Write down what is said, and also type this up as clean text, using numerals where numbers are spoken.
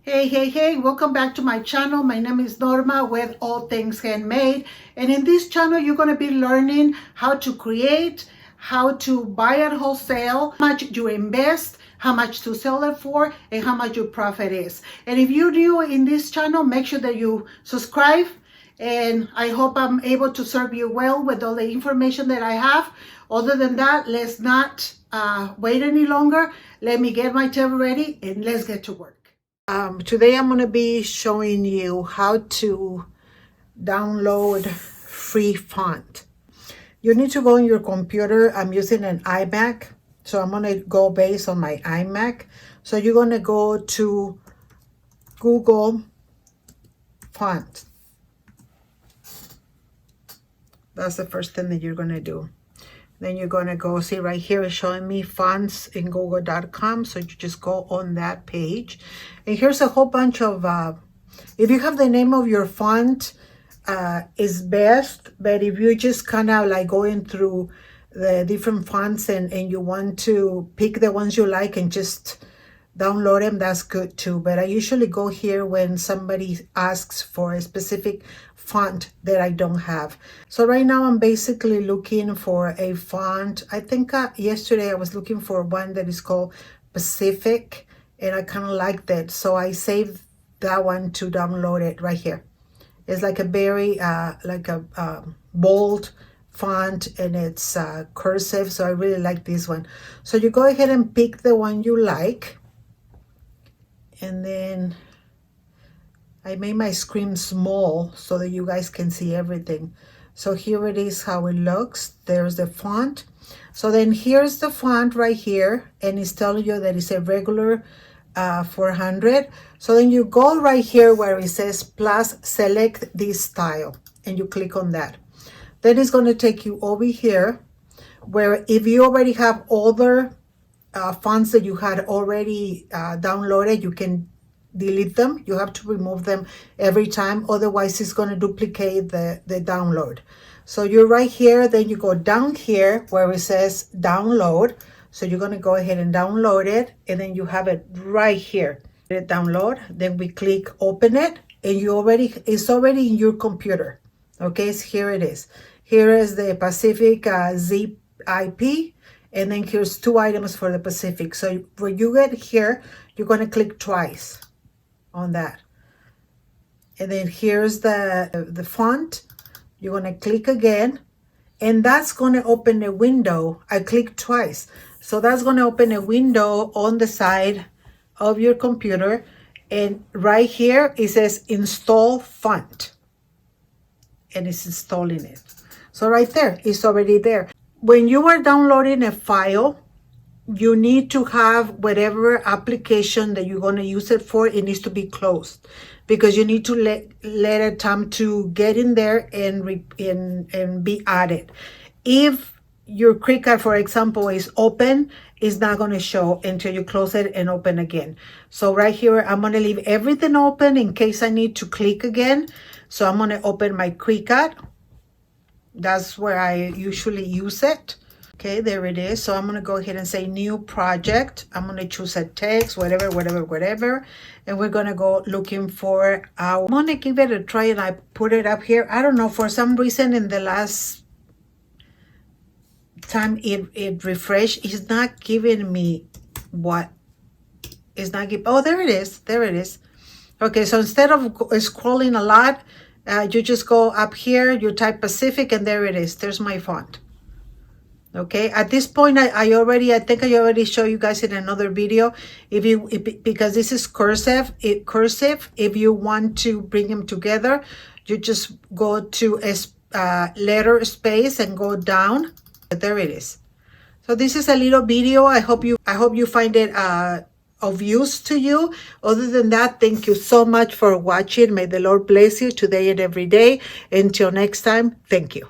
Hey, welcome back to my channel. My name is Norma with All Things Handmade. And in this channel, you're going to be learning how to create, how to buy at wholesale, how much you invest, how much to sell it for, and how much your profit is. And if you're new in this channel, make sure that you subscribe. And I hope I'm able to serve you well with all the information that I have. Other than that, let's not wait any longer. Let me get my table ready and let's get to work. Today I'm going to be showing you how to download free font. You need to go on your computer. I'm using an iMac, so I'm going to go based on my iMac. So you're going to go to Google Font. That's the first thing that you're going to do. Then you're going to go, see right here, it's showing me fonts in google.com. So you just go on that page. And here's a whole bunch of, if you have the name of your font, is best. But if you just kind of like going through the different fonts and you want to pick the ones you like and just download them, that's good too. But I usually go here when somebody asks for a specific font that I don't have. So right now I'm basically looking for a font. I think yesterday I was looking for one that is called Pacific, and I kind of like that. So I saved that one to download it right here. It's like a very bold font, and it's cursive. So I really like this one. So you go ahead and pick the one you like. And then I made my screen small so that you guys can see everything. So here it is how it looks. There's the font. So then here's the font right here, and it's telling you that it's a regular 400. So then you go right here where it says plus select this style, and you click on that. Then it's going to take you over here where if you already have other fonts that you had already downloaded, you can delete them. You have to remove them every time, otherwise it's going to duplicate the download. So you're right here, then you go down here where it says download. So you're going to go ahead and download it, and then you have it right here. Hit download, then we click open it, and it's already in your computer. Okay, so here it is. Here is the Pacific zip IP. And then here's 2 items for the Pacific. So when you get here, you're going to click twice on that. And then here's the font. You're going to click again. And that's going to open a window. I clicked twice. So that's going to open a window on the side of your computer. And right here, it says install font. And it's installing it. So right there, it's already there. When you are downloading a file, you need to have whatever application that you're going to use it for, it needs to be closed, because you need to let it time to get in there and be added. If your Cricut, for example, is open, it's not going to show until you close it and open again. So right here, I'm going to leave everything open in case I need to click again. So I'm going to open my Cricut. That's where I usually use it. Okay, there it is. So I'm going to go ahead and say new project. I'm going to choose a text, whatever. And we're going to go looking for I'm going to give it a try, and I put it up here. I don't know, for some reason in the last time it refreshed, it's not giving me what it's not giving. Oh, there it is. Okay, so instead of scrolling a lot, you just go up here, you type Pacific, and there it is. There's my font. Okay, at this point, I think I already showed you guys in another video. Because this is cursive, if you want to bring them together, you just go to a letter space and go down. There it is. So this is a little video. I hope you find it of use to you. Other than that, thank you so much for watching. May the Lord bless you today and every day. Until next time, thank you.